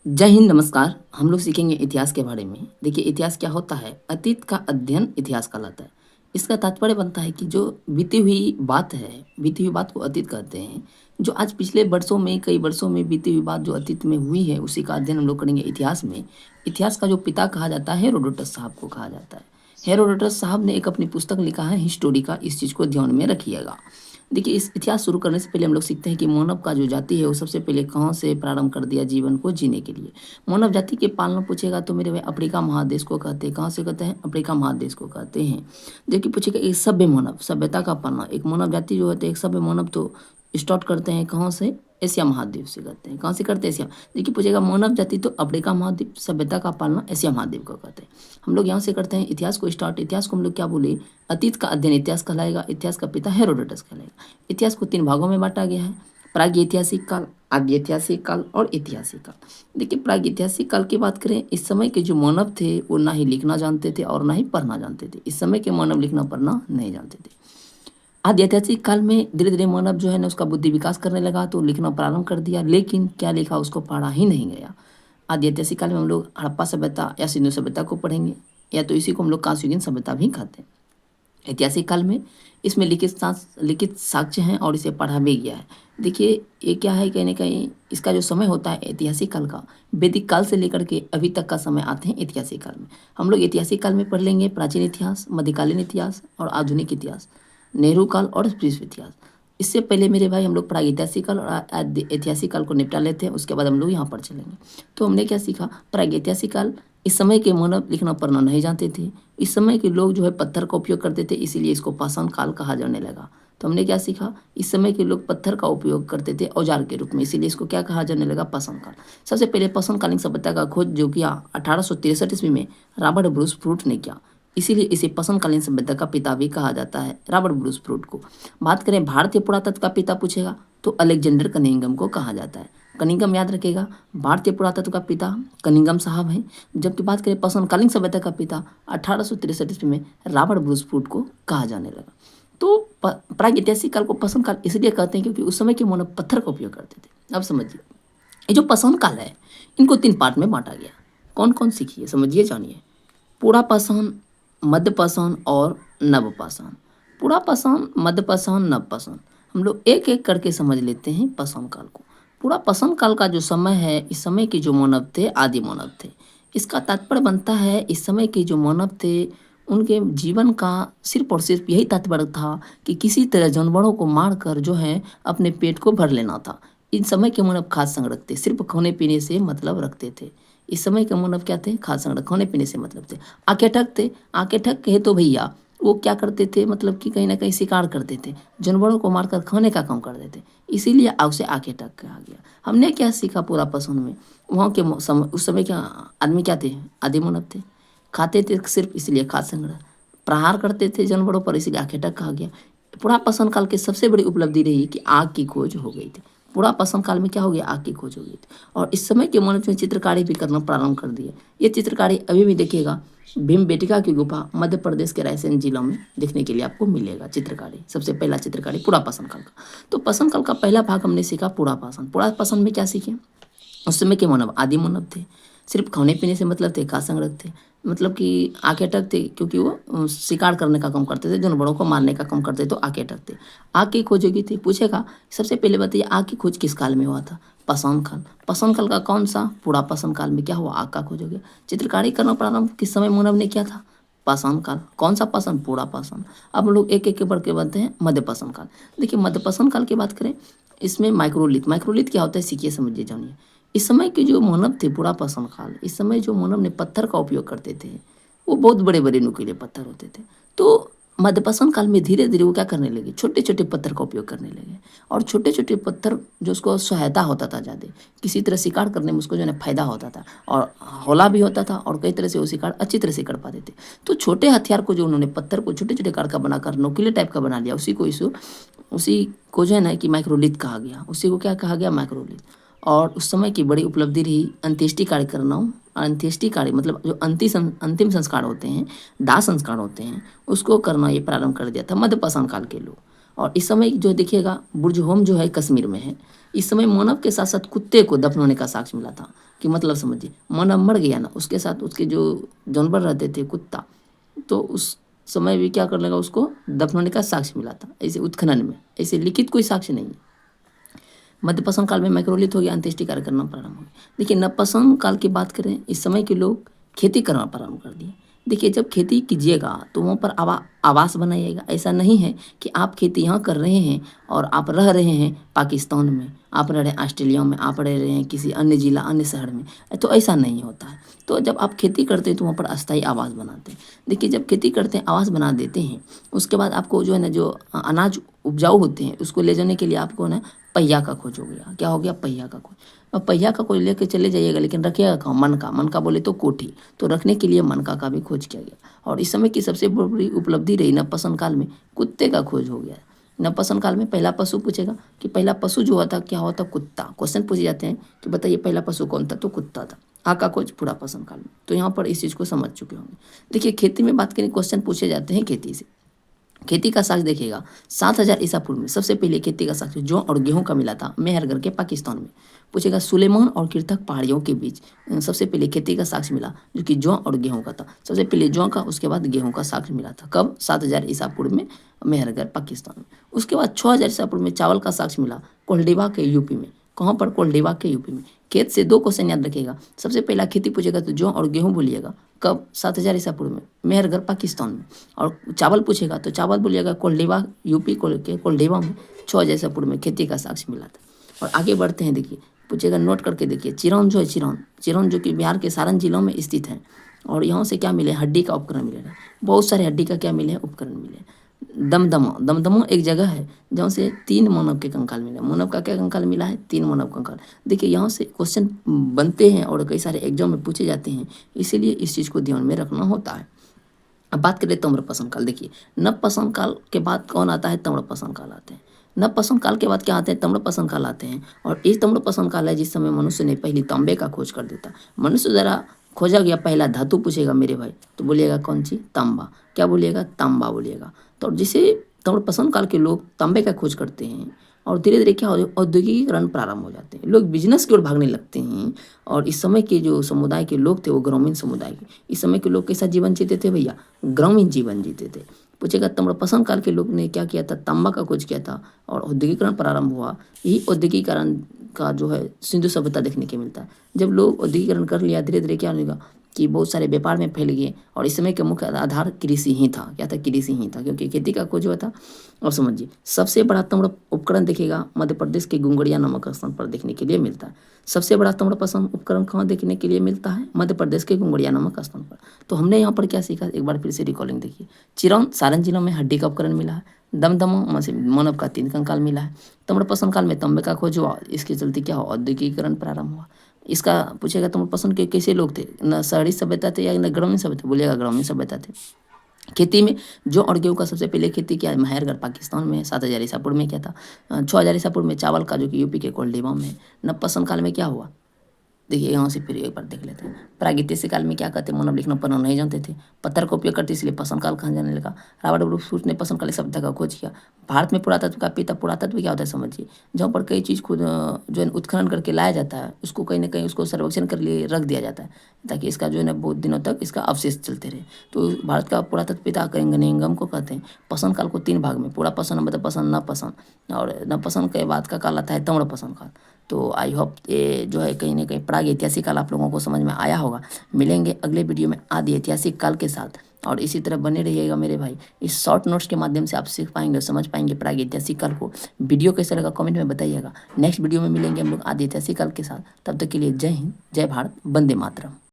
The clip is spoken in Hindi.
जय हिंद, नमस्कार। हम लोग सीखेंगे इतिहास के बारे में। देखिए, इतिहास क्या होता है? अतीत का अध्ययन इतिहास कहलाता है। इसका तात्पर्य बनता है कि जो बीती हुई बात है, बीती हुई बात को अतीत कहते हैं। जो आज पिछले वर्षों में, कई वर्षों में बीती हुई बात जो अतीत में हुई है, उसी का अध्ययन हम लोग करेंगे इतिहास में। इतिहास का जो पिता कहा जाता है, हेरोडोटस साहब को कहा जाता है। हेरोडोटस साहब ने एक अपनी पुस्तक लिखा है हिस्टोरिका, इस चीज़ को ध्यान में रखिएगा। देखिए, इस इतिहास शुरू करने से पहले हम लोग सीखते हैं कि मानव का जो जाति है वो सबसे पहले कहाँ से प्रारंभ कर दिया जीवन को जीने के लिए। मानव जाति के पालना पूछेगा तो मेरे भाई अफ्रीका महादेश को कहते हैं। कहाँ से कहते हैं? अफ्रीका महादेश को कहते हैं। जबकि पूछेगा एक सभ्य मानव, सभ्यता का पालना, एक मानव जाति जो होते हैं, एक सभ्य मानव तो स्टार्ट करते हैं कहाँ से? एशिया महाद्वीप से करते हैं। कहाँ से करते हैं? एशिया। देखिए, पूछेगा मानव जाति तो अफ्रीका महाद्वीप, सभ्यता का पालना एशिया महाद्वीप को कहते हैं। हम लोग यहाँ से करते हैं इतिहास को स्टार्ट। इतिहास को हम लोग क्या बोले? अतीत का अध्ययन इतिहास कहलाएगा। इतिहास का पिता हेरोडोटस कहलाएगा। इतिहास को 3 भागों में बांटा गया है: प्रागैतिहासिक काल, आद्य ऐतिहासिक काल और ऐतिहासिक काल। देखिए, प्रागैतिहासिक काल की बात करें, इस समय के जो मानव थे वो ना ही लिखना जानते थे और ना ही पढ़ना जानते थे। इस समय के मानव लिखना पढ़ना नहीं जानते थे। आद्य ऐतिहासिक काल में धीरे धीरे मानव जो है ना उसका बुद्धि विकास करने लगा तो लिखना प्रारंभ कर दिया, लेकिन क्या लिखा उसको पढ़ा ही नहीं गया। आद्य ऐतिहासिक काल में हम लोग हड़प्पा सभ्यता या सिंधु सभ्यता को पढ़ेंगे, या तो इसी को हम लोग कांस्ययुगीन सभ्यता भी कहते हैं। ऐतिहासिक काल में इसमें लिखित साक्ष्य हैं और इसे पढ़ा भी गया है। देखिए, ये क्या है, कहीं न कहीं इसका जो समय होता है ऐतिहासिक काल का, वैदिक काल से लेकर के अभी तक का समय आते हैं ऐतिहासिक काल में। हम लोग ऐतिहासिक काल में पढ़ लेंगे प्राचीन इतिहास, मध्यकालीन इतिहास और आधुनिक इतिहास, नेहरू काल और विश्व इतिहास। इससे पहले मेरे भाई हम लोग प्रागैतिहासिक काल और ऐतिहासिक काल को निपटा लेते हैं, उसके बाद हम लोग यहाँ पर चलेंगे। तो हमने क्या सीखा? प्रागैतिहासिक काल, इस समय के मानव लिखना पढ़ना नहीं जानते थे। इस समय के लोग जो है पत्थर का उपयोग करते थे, इसीलिए इसको पाषाण काल कहा जाने लगा। तो हमने क्या सीखा? इस समय के लोग पत्थर का उपयोग करते थे औजार के रूप में, इसीलिए इसको क्या कहा जाने लगा? पाषाण काल। सबसे पहले पाषाणकालीन सभ्यता का खोज जो किया 1863 ईस्वी में रॉबर्ट ब्रूस फ्रूट ने किया, इसीलिए इसे पाषाणकालीन सभ्यता का पिता भी कहा जाता है, रॉबर्ट ब्रूस फ्रूट को। बात करें भारतीय पुरातत्व का पिता पूछेगा तो अलेक्जेंडर कनिंघम को कहा जाता है। कनिंघम याद रखेगा, भारतीय पुरातत्व का पिता कनिंघम साहब हैं। जबकि बात करें पाषाणकालीन सभ्यता का पिता 1863 ईस्वी में रॉबर्ट ब्रूस फ्रूट को कहा जाने लगा। तो प्रागैतिहासिक काल को पाषाण काल इसलिए कहते हैं क्योंकि उस समय के मानव पत्थर का उपयोग करते थे। अब समझिए, ये जो पाषाण काल है इनको 3 पार्ट में बांटा गया। कौन कौन सीखिए, समझिए, जानिए। पूरा पाषाण, मध्य पाषाण और नव पाषाण। पूरा पाषाण, मध्य पाषाण, नव पाषाण। हम लोग एक एक करके समझ लेते हैं पाषाण काल को। पूरा पाषाण काल का जो समय है, इस समय के जो मानव थे आदि मानव थे। इसका तात्पर्य बनता है इस समय के जो मानव थे उनके जीवन का सिर्फ और सिर्फ यही तात्पर्य था कि किसी तरह जानवरों को मार कर जो है अपने पेट को भर लेना था। इन समय के मानव खाद्य संग्रह थे, सिर्फ खाने पीने से मतलब रखते थे। इस समय के मानव क्या थे? खाद्य संग्रह, खाने पीने से मतलब थे। आंखें ठग थे। आंखें ठग कहे तो भैया वो क्या करते थे? मतलब कि कहीं ना कहीं शिकार करते थे, जानवरों को मारकर खाने का काम करते थे, इसीलिए उसे आंखें ठग कहा गया। हमने क्या सीखा पूरा पसंद में? वहाँ के उस समय के आदमी क्या थे? आदि मानव थे, खाते थे सिर्फ इसलिए खाद्य संग्रह, प्रहार करते थे जानवरों पर, इसीलिए आंखें ठग कहा गया। पूरा पाषाण काल की सबसे बड़ी उपलब्धि रही कि आग की खोज हो गई थी। पूरा पाषाण काल में क्या हो गया? आग की खोज हो गई थी। और इस समय के मनुष्य ने चित्रकारी भी करना प्रारंभ कर दिए। ये चित्रकारी अभी भी देखिएगा, भीमबेटका की गुफा मध्य प्रदेश के रायसेन जिला में देखने के लिए आपको मिलेगा। चित्रकारी, सबसे पहला चित्रकारी पूरा पाषाण काल का। तो पाषाण काल का पहला भाग हमने सीखा पूरा पाषाण। पूरा पाषाण में क्या सीखे? उस समय के मानव आदि मानव थे, सिर्फ खाने पीने से मतलब थे, खाद्य संग्रह थे, मतलब कि आंखें टक थे क्योंकि वो शिकार करने का काम करते थे, जानवरों को मारने का काम करते थे, तो आंखें टक थे। आग की खोज होगी थी। पूछेगा सबसे पहले बताइए आग की खोज किस काल में हुआ था? पाषाण काल। पाषाण काल का कौन सा? पूरा पाषाण काल में क्या हुआ? आग का खोज हो गया। चित्रकारी करना प्रारंभ किस समय मानव ने किया था? पाषाण काल। कौन सा पाषाण? पूरा पाषाण। अब हम लोग एक एक के बढ़ के बनते हैं मध्य पाषाण काल। देखिए, मध्य पाषाण काल की बात करें, इसमें माइक्रोलिथ। माइक्रोलिथ क्या होता है सीखिए, समझिए, जानिए। इस समय के जो मानव थे पूरा पाषाण काल, इस समय जो मानव ने पत्थर का उपयोग करते थे वो बहुत बड़े बड़े नुकीले पत्थर होते थे। तो मध्य पाषाण काल में धीरे धीरे वो क्या करने लगे? छोटे छोटे पत्थर का उपयोग करने लगे। और छोटे छोटे पत्थर जो उसको सहायता होता था ज़्यादा, किसी तरह शिकार करने में उसको जो है फायदा होता था और हौला भी होता था, और कई तरह से वो शिकार अच्छी तरह से कर पाते थे। तो छोटे हथियार को जो उन्होंने पत्थर को छोटे छोटे कार का बनाकर नुकीले टाइप का बना लिया, उसी को जो है ना कि माइक्रोलिथ कहा गया। उसी को क्या कहा गया? माइक्रोलिथ। और उस समय की बड़ी उपलब्धि रही अंत्येष्टि कार्य करना। अंत्येष्टि कार्य मतलब जो अंतिम संस्कार होते हैं, दाह संस्कार होते हैं, उसको करना ये प्रारंभ कर दिया था मध्य पाषाण काल के लोग। और इस समय जो देखिएगा बुर्ज होम जो है कश्मीर में है। इस समय मानव के साथ साथ कुत्ते को दफनाने का साक्ष्य मिला था। कि मतलब समझिए, मानव मर गया ना, उसके साथ उसके जो जानवर रहते थे, कुत्ता, तो उस समय भी क्या कर लेगा, उसको दफन होने का साक्ष्य मिला था, ऐसे उत्खनन में, ऐसे लिखित कोई साक्ष्य नहीं है। मध्यपाषाण काल में मैक्रोलिथ हो गया, अंत्येष्टि कार्य करना प्रारंभ हो गया। देखिए नवपाषाण काल की बात करें, इस समय के लोग खेती करना प्रारंभ कर दिए। देखिए जब खेती कीजिएगा तो वहाँ पर आवास बनाइएगा। ऐसा नहीं है कि आप खेती यहाँ कर रहे हैं और आप रह रहे हैं पाकिस्तान में, आप रह रहे हैं ऑस्ट्रेलिया में, आप रह रहे हैं किसी अन्य जिला, अन्य शहर में, तो ऐसा नहीं होता है। तो जब आप खेती करते हैं तो वहाँ पर अस्थायी आवास बनाते हैं। देखिए जब खेती करते हैं, आवास बना देते हैं, उसके बाद आपको जो है ना, जो अनाज उपजाऊ होते हैं, उसको ले जाने के लिए आपको ना पहिया का खोज हो गया। क्या हो गया? पहिया का खोज। अब पहिया का खोज लेके चले जाइएगा, लेकिन रखिएगा कहाँ? मन का बोले तो कोठी, तो रखने के लिए मनका का भी खोज किया गया। और इस समय की सबसे बड़ी उपलब्धि रही नवपाषाण काल में, कुत्ते का खोज हो गया। नवपाषाण काल में पहला पशु पूछेगा कि पहला पशु जो होता क्या होता? कुत्ता। क्वेश्चन पूछे जाते हैं कि बताइए पहला पशु कौन था? तो कुत्ता था। आ का खोज पुरापाषाण काल में। तो यहाँ पर इस चीज़ को समझ चुके होंगे। देखिए खेती में बात करें, क्वेश्चन पूछे जाते हैं खेती से। खेती का साक्ष्य देखिएगा, 7000 ईसा पूर्व में सबसे पहले खेती का साक्ष्य जौ और गेहूं का मिला था मेहरगढ़ के पाकिस्तान में। पूछेगा सुलेमान और कृतक पहाड़ियों के बीच सबसे पहले खेती का साक्ष्य मिला, जो कि जौ और गेहूं का था। सबसे पहले जौ का, उसके बाद गेहूं का साक्ष्य मिला था। कब? 7000 ईसा पूर्व में मेहरगढ़ पाकिस्तान में। उसके बाद 6000 ईसा पूर्व में चावल का साक्ष्य मिला कोल्डिवा के यूपी में। कहाँ पर? कोल्डिवा के यूपी में। खेत से 2 क्वेश्चन याद रखिएगा। सबसे पहला खेती पूछेगा तो जौ और गेहूं बोलिएगा। कब? 7000 ईसा पूर्व में मेहरगढ़ पाकिस्तान में। और चावल पूछेगा तो चावल बोलिएगा कोल्डिवा यूपी के कोल्डिवा में 6000 ईसा पूर्व में खेती का साक्ष्य मिला था। और आगे बढ़ते हैं, देखिए पूछेगा, नोट करके देखिए, चिरौन जो है, चिरौन जो कि बिहार के सारण जिलों में स्थित है। और यहाँ से क्या मिले? हड्डी का उपकरण मिलेगा। बहुत सारे हड्डी का क्या मिले? उपकरण मिले। दमदमा एक जगह है जहाँ से 3 मानव के कंकाल मिले। मानव का क्या कंकाल मिला है? 3 मानव कंकाल। देखिए यहाँ से क्वेश्चन बनते हैं और कई सारे एग्जाम में पूछे जाते हैं, इसीलिए इस चीज़ को ध्यान में रखना होता है। अब बात करें ताम्रपाषाण काल। देखिए नवपाषाण काल के बाद कौन आता है? ताम्रपाषाण काल आते हैं। नवपाषाण काल के बाद क्या आते हैं? ताम्रपाषाण काल आते हैं। और इस ताम्रपाषाण काल है जिस समय मनुष्य ने पहली तांबे का खोज कर देता। मनुष्य द्वारा खोजा गया पहला धातु पूछेगा मेरे भाई, तो बोलिएगा कौन सी? तांबा। क्या बोलिएगा? तांबा बोलिएगा। तो जिसे ताम्रपाषाण काल के लोग तांबे का खोज करते हैं और धीरे धीरे क्या हो, औद्योगिकीकरण प्रारंभ हो जाते हैं, लोग बिजनेस की ओर भागने लगते हैं। और इस समय के जो समुदाय के लोग थे वो ग्रामीण समुदाय के, इस समय के लोग कैसा जीवन जीते थे भैया? ग्रामीण जीवन जीते थे। पूछेगा ताम्रपाषाण काल के लोग ने क्या किया था? तांबा का खोज किया था और औद्योगिकरण प्रारंभ हुआ। यही औद्योगिकरण का जो है सिंधु सभ्यता देखने के मिलता है। जब लोग औद्योगिकरण कर लिया, धीरे धीरे क्या होगा कि बहुत सारे व्यापार में फैल गए। और इस समय का मुख्य आधार कृषि ही था। क्या था? कृषि ही था, क्योंकि खेती का खोज हुआ था। अब समझिए, सबसे बड़ा ताम्र उपकरण देखिएगा मध्य प्रदेश के गुंगड़िया नामक स्थान पर देखने के लिए मिलता है। सबसे बड़ा ताम्रपाषाण उपकरण कहाँ देखने के लिए मिलता है? मध्य प्रदेश के गुंगड़िया नामक स्थान पर। तो हमने यहाँ पर क्या सीखा? एक बार फिर से रिकॉलिंग देखिए। चिरौन सारण जिलों में हड्डी का उपकरण मिला है। दमदमा से मानव का 3 कंकाल मिला है। ताम्रपाषाण काल में तांबे का खोज हुआ, इसके चलते क्या हुआ? औद्योगिकरण प्रारंभ हुआ। इसका पूछेगा ताम्रपाषाण के कैसे लोग थे? न शहरी सभ्यता थे या न ग्रामीण सभ्यता? बोलिएगा ग्रामीण सभ्यता थे। खेती में जौ और गेहूं का सबसे पहले खेती किया मेहरगढ़ पाकिस्तान में 7000 ईसा पूर्व में किया था। 6000 ईसा पूर्व में चावल का, जो कि यूपी के कोल्डिवा में। नवपाषाण काल में क्या हुआ? देखिए यहाँ से फिर एक बार देख लेते हैं। प्रागैतिहासिक काल में क्या कहते हैं? मानव लिखना पढ़ना नहीं जानते थे, पत्थर का उपयोग करते, इसलिए पाषाण काल कहा जाने लगा। रॉबर्ट ब्रूस ने पाषाण काल शब्द का खोज किया। भारत में पुरातत्व का पिता। पुरातत्व क्या होता है समझिए, जहाँ पर कई चीज़ खुद जो है उत्खनन करके लाया जाता है, उसको कहीं ना कहीं उसको सर्वेक्षण कर लिए रख दिया जाता है, ताकि इसका जो है ना बहुत दिनों तक इसका अवशेष चलते रहे। तो भारत का पुरातत्व पिता करेंगे को कहते हैं। पाषाण काल को 3 भाग में, पुरापाषाण, मध्यपाषाण, नवपाषाण। और नवपाषाण के बाद का काल आता है ताम्रपाषाण काल। तो आई होप ये जो है कहीं ना कहीं प्राग ऐतिहासिक काल आप लोगों को समझ में आया होगा। मिलेंगे अगले वीडियो में आदि ऐतिहासिक काल के साथ, और इसी तरह बने रहिएगा मेरे भाई। इस शॉर्ट नोट्स के माध्यम से आप सीख पाएंगे, समझ पाएंगे प्राग ऐतिहासिक काल को। वीडियो कैसा लगा कमेंट में बताइएगा। नेक्स्ट वीडियो में मिलेंगे हम लोग आदि ऐतिहासिक काल के साथ। तब तक के लिए जय हिंद, जय भारत, वंदे मातरम।